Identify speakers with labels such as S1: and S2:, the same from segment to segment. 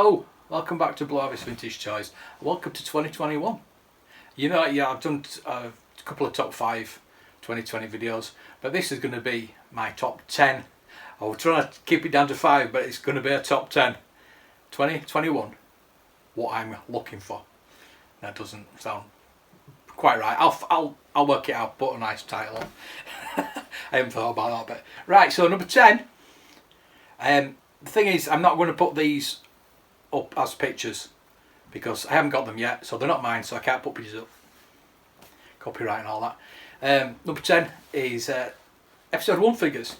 S1: Hello, welcome back to Blue Harvest Vintage Toys. Welcome to 2021. You know, yeah, I've done a couple of top 5 2020 videos, but this is going to be my top 10. I will try to keep it down to 5, but it's going to be a top 10. 2021, what I'm looking for. That doesn't sound quite right. I'll work it out, put a nice title on. I haven't thought about that, but right, so number 10. The thing is, I'm not going to put these up as pictures because I haven't got them yet, so they're not mine, so I can't put pictures up. Copyright and all that. Number 10 is episode 1 figures.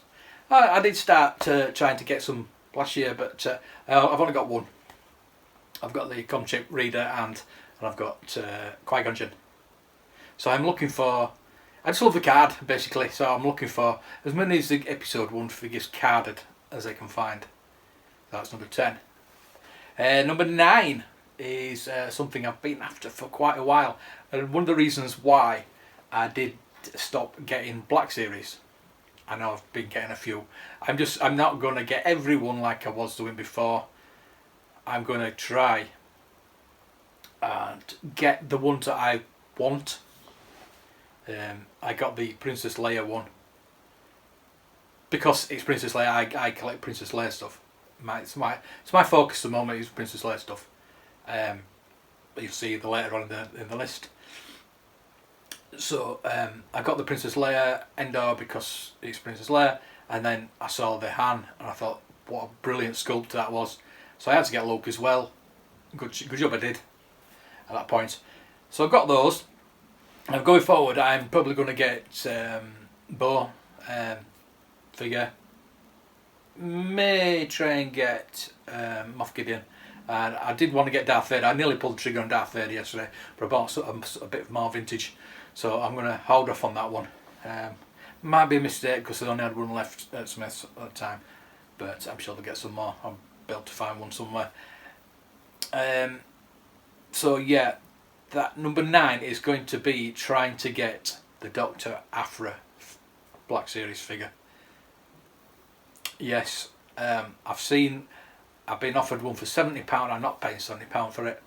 S1: I did start trying to get some last year, but I've only got one. I've got the Comchip Reader and I've got Qui-Gon Jinn. So I'm looking for, I just love the card basically, so I'm looking for as many as the episode 1 figures carded as I can find. That's number 10. Number 9 is something I've been after for quite a while, and one of the reasons why I did stop getting Black Series. I know I've been getting a few. I'm not going to get everyone like I was doing before. I'm going to try and get the ones that I want. I got the Princess Leia one because it's Princess Leia. I collect Princess Leia stuff. It's my focus at the moment is Princess Leia stuff. But you'll see the later on in the list. So I got the Princess Leia Endor because it's Princess Leia, and then I saw the Han and I thought what a brilliant sculpt that was. So I had to get Luke as well. Good job I did at that point. So I got those. And going forward, I'm probably going to get Bo figure. May try and get Moff Gideon, and I did want to get Darth Vader. I nearly pulled the trigger on Darth Vader yesterday, but I bought a bit more vintage, so I'm going to hold off on that one. Might be a mistake because I only had one left at Smith's at the time, but I'm sure they'll get some more. I'll be able to find one somewhere. So yeah, that number 9 is going to be trying to get the Dr. Aphra Black Series figure. Yes, I've been offered one for £70. I'm not paying £70 for it.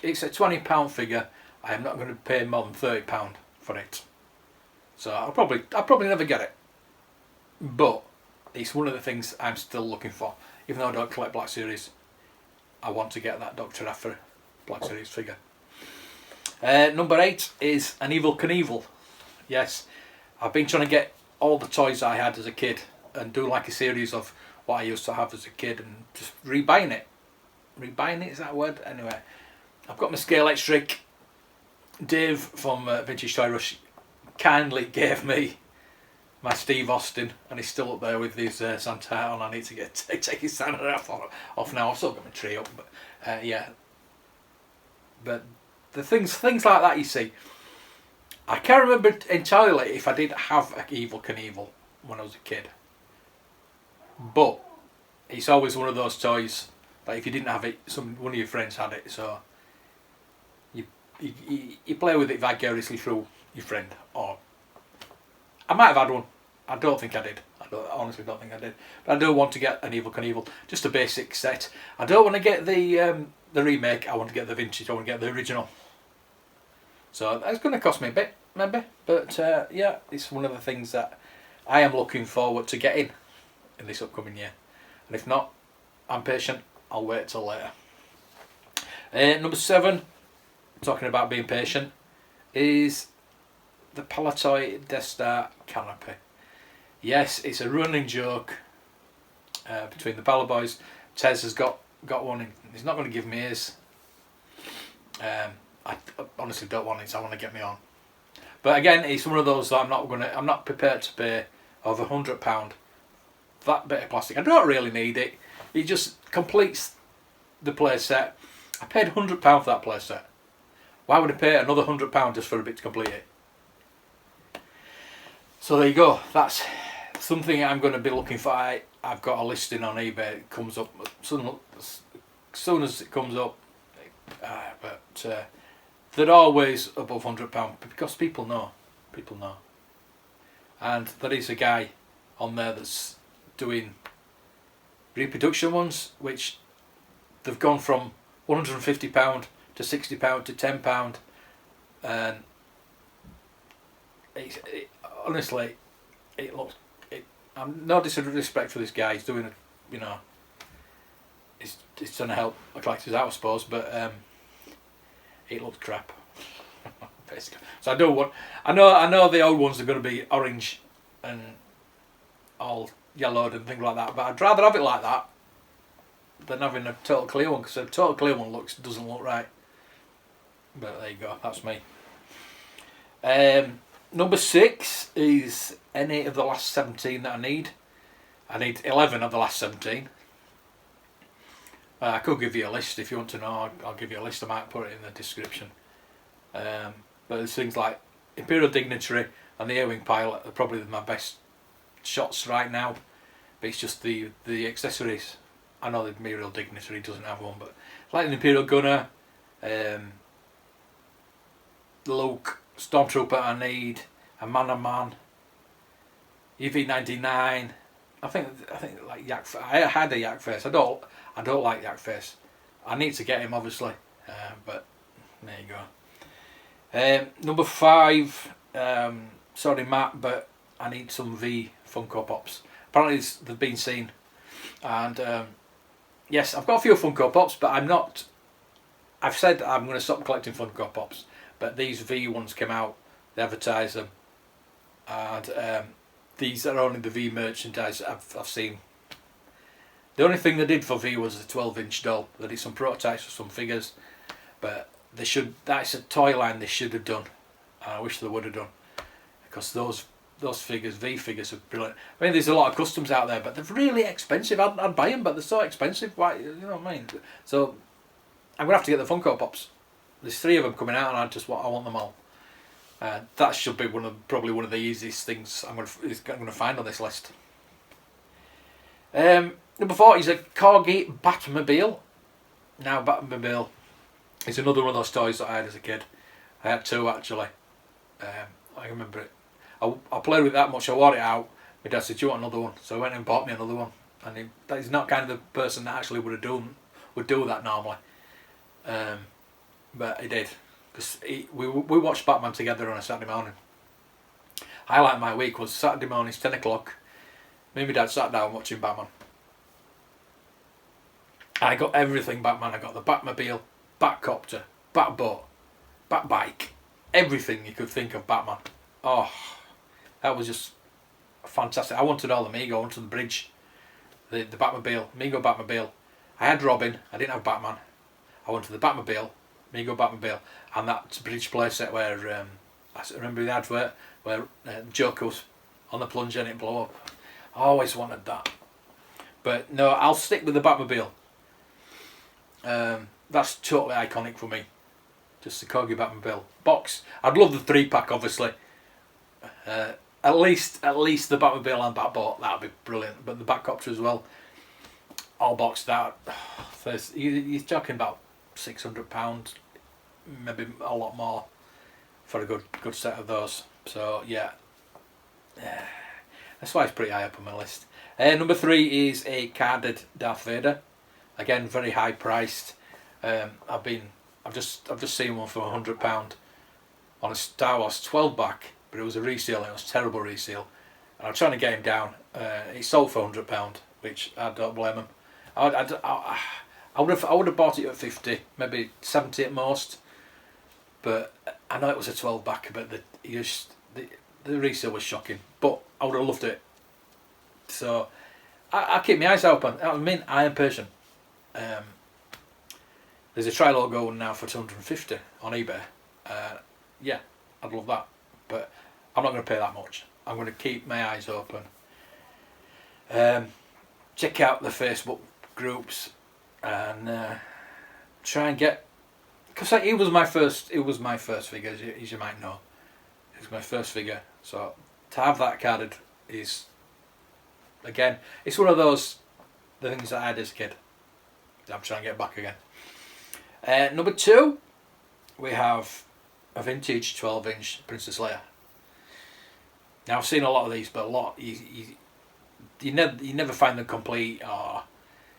S1: It's a £20 figure. I am not going to pay more than £30 for it. So I'll probably never get it. But it's one of the things I'm still looking for. Even though I don't collect Black Series, I want to get that Dr. Aphra Black Series figure. Number 8 is an Evel Knievel. Yes, I've been trying to get all the toys I had as a kid and do like a series of what I used to have as a kid and just rebuying it. Rebuying it, is that a word? Anyway, I've got my Scale Electric. Dave from Vintage Toy Rush kindly gave me my Steve Austin, and he's still up there with his Santa hat on. I need to take his Santa hat off now. I've still got my tree up, but yeah. But the things like that, you see, I can't remember entirely if I did have an Evel Knievel when I was a kid. But it's always one of those toys that if you didn't have it, one of your friends had it. So you play with it vicariously through your friend. Or I might have had one. I don't think I did. I honestly don't think I did. But I do want to get an Evel Knievel, just a basic set. I don't want to get the remake. I want to get the vintage. I want to get the original. So that's going to cost me a bit, maybe. But yeah, it's one of the things that I am looking forward to getting in this upcoming year. And if not, I'm patient. I'll wait till later. Number 7, talking about being patient, is the Palitoy Death Star canopy. Yes, it's a running joke between the Paliboys. Tez has got one. He's not going to give me his. I honestly don't want it. So I want to get me on. But again, it's one of those that I'm not prepared to pay over £100 that bit of plastic. I don't really need it. It just completes the play set. I paid £100 for that play set. Why would I pay another £100 just for a bit to complete it? So there you go. That's something I'm going to be looking for. I've got a listing on eBay. It comes up as soon as it comes up. But they're always above £100 because people know. And there is a guy on there that's doing reproduction ones, which they've gone from £150 to £60 to £10, and honestly, it looks. I'm no disrespect for this guy. He's doing it's trying to help the collectors out, I suppose, but it looks crap. Basically. So I know the old ones are going to be orange and all yellowed and things like that, but I'd rather have it like that than having a total clear one, because a total clear one doesn't look right. But there you go, that's me. Number 6 is any of the last 17 that I need. I need 11 of the last 17. I could give you a list if you want to know. I'll give you a list. I might put it in the description. But there's things like Imperial Dignitary and the Air-Wing Pilot are probably my best shots right now. But it's just the accessories. I know the Imperial Dignitary doesn't have one, but like the Imperial Gunner, the Luke Stormtrooper I need, a Man, EV-99. I think like Yak. I had a Yak Face. I don't like Yak Face. I need to get him obviously, but there you go. Number 5. Sorry Matt, but I need some V Funko Pops. Apparently they've been seen, and yes, I've got a few Funko Pops, but I've said I'm going to stop collecting Funko Pops, but these V ones came out. They advertise them, and these are only the V merchandise I've seen. The only thing they did for V was the 12-inch doll. They did some prototypes for some figures, but that's a toy line they should have done. I wish they would have done, because those figures, V figures, are brilliant. I mean, there's a lot of customs out there, but they're really expensive. I'd buy them, but they're so expensive. Why, you know what I mean? So I'm gonna have to get the Funko Pops. There's 3 of them coming out, and I want them all. That should be probably one of the easiest things I'm gonna find on this list. Number 4 is a Corgi Batmobile. Now Batmobile is another one of those toys that I had as a kid. I had 2 actually. I remember it. I played with it that much. I wore it out. My dad said, "Do you want another one?" So I went and bought me another one. And he's not kind of the person that actually would do that normally. But he did, because we watched Batman together on a Saturday morning. Highlight of my week was Saturday mornings, 10 o'clock. Me and my dad sat down watching Batman. I got everything Batman. I got the Batmobile, Batcopter, Batboat, Batbike, everything you could think of Batman. Oh, that was just fantastic. I wanted all the Mego. I wanted the bridge, the Batmobile, Mego Batmobile. I had Robin. I didn't have Batman. I wanted the Batmobile, Mego Batmobile, and that bridge playset where I remember the advert where Joker was on the plunger and it blew up. I always wanted that. But no, I'll stick with the Batmobile. That's totally iconic for me. Just the Corgi Batmobile box. I'd love the 3-pack, obviously. At least the Batmobile and Batboat, that'd be brilliant. But the Batcopter as well, all boxed out. You're talking about £600, maybe a lot more for a good set of those. So yeah, that's why it's pretty high up on my list. Number 3 is a carded Darth Vader. Again, very high priced. I've just seen one for £100 on a Star Wars 12-back, but it was a resale. It was a terrible resale, and I'm trying to get him down. He sold for £100, which I don't blame him. I would have bought it at 50, maybe 70 at most. But I know it was a 12-back, but the resale was shocking. But I would have loved it. So I keep my eyes open. I mean, I am patient. There's a Trilo going now for 250 on eBay. Yeah, I'd love that, but I'm not going to pay that much. I'm going to keep my eyes open. Check out the Facebook groups and try and get, because it was my first figure, as you might know. It was my first figure, so to have that carded is, again, it's one of the things that I had as a kid. I'm trying to get back again. Number 2, we have a vintage 12-inch Princess Leia. Now I've seen a lot of these, but a lot you never find them complete, or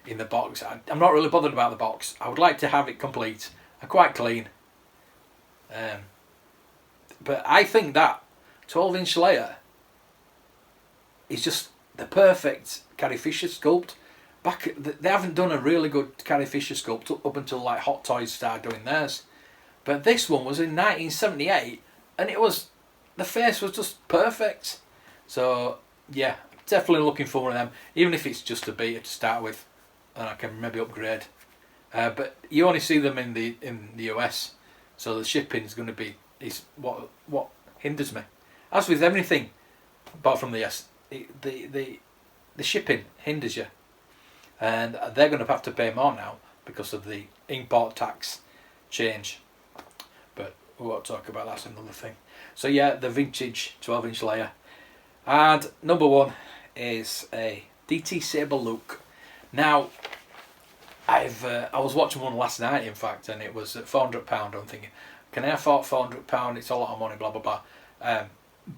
S1: in the box. I'm not really bothered about the box. I would like to have it complete and quite clean. But I think that 12-inch layer is just the perfect Carrie Fisher sculpt. They haven't done a really good Carrie Fisher sculpt up until like Hot Toys started doing theirs. But this one was in 1978, and the face was just perfect. So yeah, definitely looking for one of them, even if it's just a beta to start with, and I can maybe upgrade. But you only see them in the US, so the shipping is going to be what hinders me. As with everything, apart from the shipping hinders you, and they're going to have to pay more now because of the import tax change. But we won't talk about that. That's another thing. So yeah, the vintage 12-inch layer. And number one is a DT Sabre Look. Now, I was watching one last night, in fact, and it was at £400. I'm thinking, can I afford £400? It's a lot of money, blah blah blah.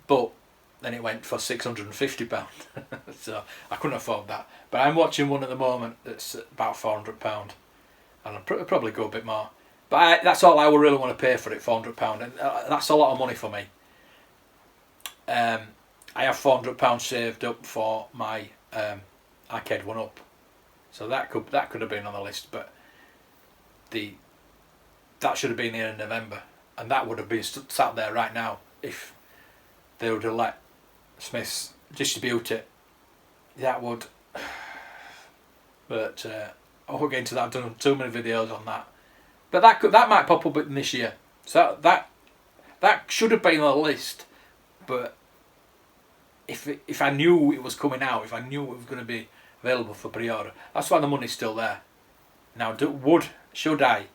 S1: But then it went for £650. So I couldn't afford that. But I'm watching one at the moment that's about £400, and I'll probably go a bit more. But that's all I would really want to pay for it, £400, and that's a lot of money for me. I have £400 saved up for my arcade 1-up, so that could have been on the list, but that should have been here in November, and that would have been sat there right now if they would have let Smiths distribute it. That would, but I won't get into that. I've done too many videos on that. But that might pop up in this year. So that should have been on the list. But if I knew it was coming out, if I knew it was going to be available for pre-order, that's why the money's still there. Now, should I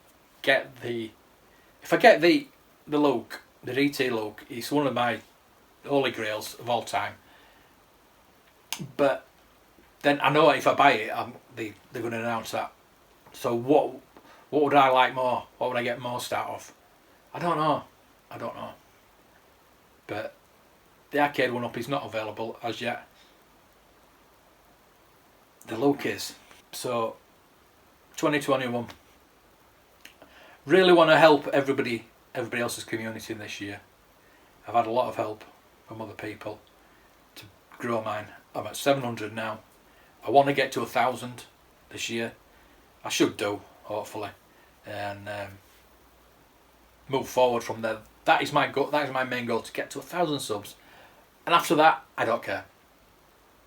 S1: get if I get the Luke, the DT Luke, it's one of my holy grails of all time. But then I know if I buy it, they're going to announce that. So what would I like more? What would I get most out of? I don't know. But the arcade 1-up is not available as yet. The Luke is. So 2021. Really want to help everybody else's community this year. I've had a lot of help from other people to grow mine. I'm at 700 now. I want to get to 1,000 this year. I should do, hopefully, and move forward from there. That is my goal. That is my main goal, to get to 1,000 subs. And after that, I don't care.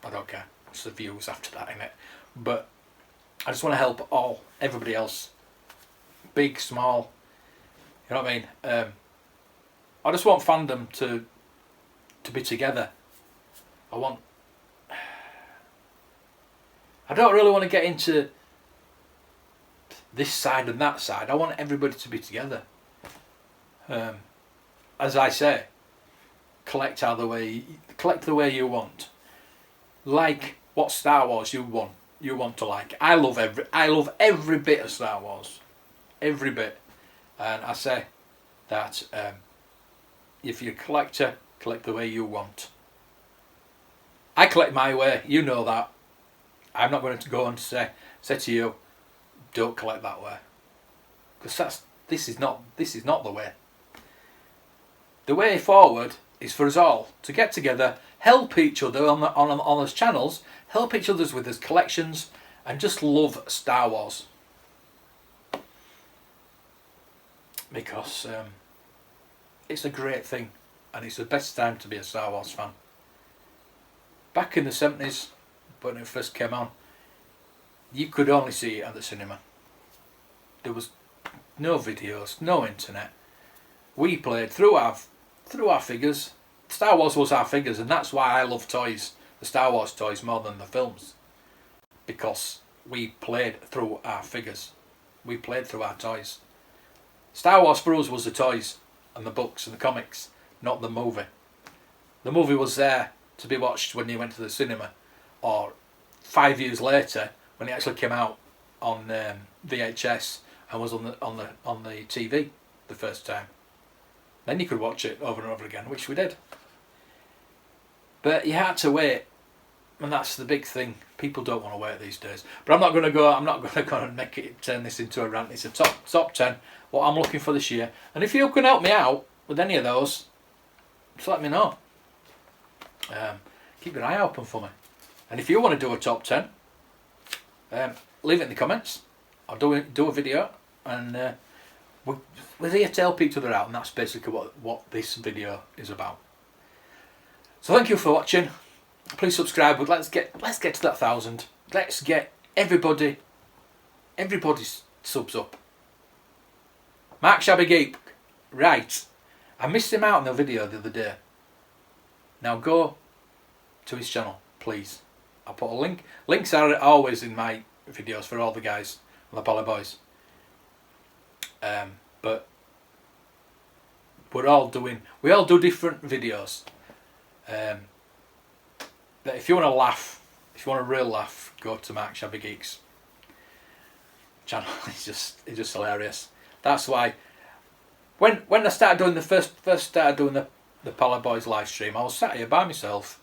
S1: It's the views after that, innit? But I just want to help everybody else, big, small. You know what I mean? I just want fandom to be together. I don't really want to get into this side and that side. I want everybody to be together. As I say, collect the way you want. Like what Star Wars you want to like. I love every bit of Star Wars, every bit. And I say that if you're a collector, collect the way you want. I collect my way. You know that. I'm not going to go on to say to you, don't collect that way, because this is not the way. The way forward is for us all to get together, help each other on those channels, help each other with those collections, and just love Star Wars. Because it's a great thing, and it's the best time to be a Star Wars fan. Back in the 70s, when it first came on, you could only see it at the cinema. There was no videos, no internet. We played through our figures. Star Wars was our figures, and that's why I love toys, the Star Wars toys, more than the films. Because we played through our figures. We played through our toys. Star Wars for us was the toys and the books and the comics, not the movie. The movie was there to be watched when you went to the cinema, or 5 years later when it actually came out on VHS and was on the TV the first time. Then you could watch it over and over again, which we did. But you had to wait And that's the big thing. People don't want to wait these days. But I'm not going to go and make it, turn this into a rant. It's a top 10, what I'm looking for this year. And if you can help me out with any of those, just let me know. Keep your eye open for me. And if you want to do a top 10, leave it in the comments. I'll do a video, and we're here to help each other out, and that's basically what this video is about. So thank you for watching. Please subscribe. But let's get to that 1,000. Let's get everybody's subs up. Mark Shabby Geek, right? I missed him out in the video the other day. Now go to his channel, please. I'll put a link. Links are always in my videos for all the guys, the paliboys. But we all do different videos. But if you want to laugh, if you want a real laugh, go to Mark Shabby Geek's channel. It's just hilarious. That's why when I started doing first started doing the paliboys live stream, I was sat here by myself,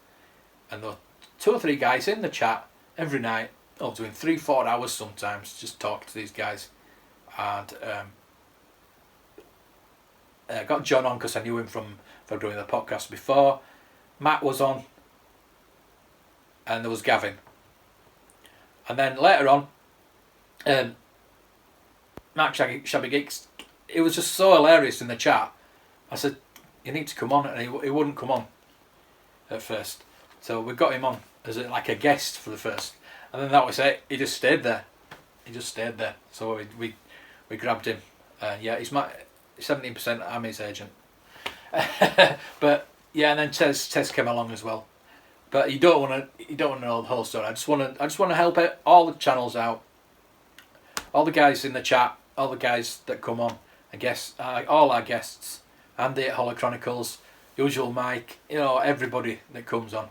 S1: and there were 2 or 3 guys in the chat every night. I was doing 3-4 hours sometimes just talking to these guys, and I got John on because I knew him from doing the podcast before. Matt was on, and there was Gavin. And then later on, Mark Shabby Geeks, it was just so hilarious in the chat. I said, you need to come on, and he wouldn't come on at first. So we got him on as like a guest for the first. And then that was it. He just stayed there. So we grabbed him. Yeah, he's my 17%. I'm his agent. But yeah, and then Tez came along as well. But you don't want to know the whole story. I just want to help all the channels out, all the guys in the chat, all the guys that come on, I guess, all our guests, and the Hollow Chronicles, usual Mike, everybody that comes on.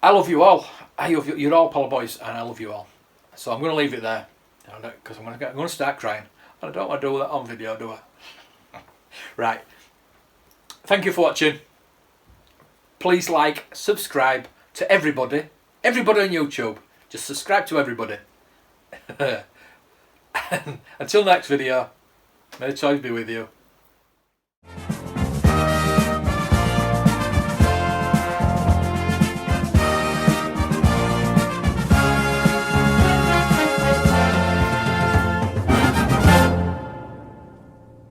S1: I love you all. You're all paliboys, and I love you all. So I'm going to leave it there, because I'm going to start crying. I don't want to do that on video, do I? Right. Thank you for watching. Please like, subscribe to everybody on YouTube. Just subscribe to everybody. Until next video, may the toys be with you.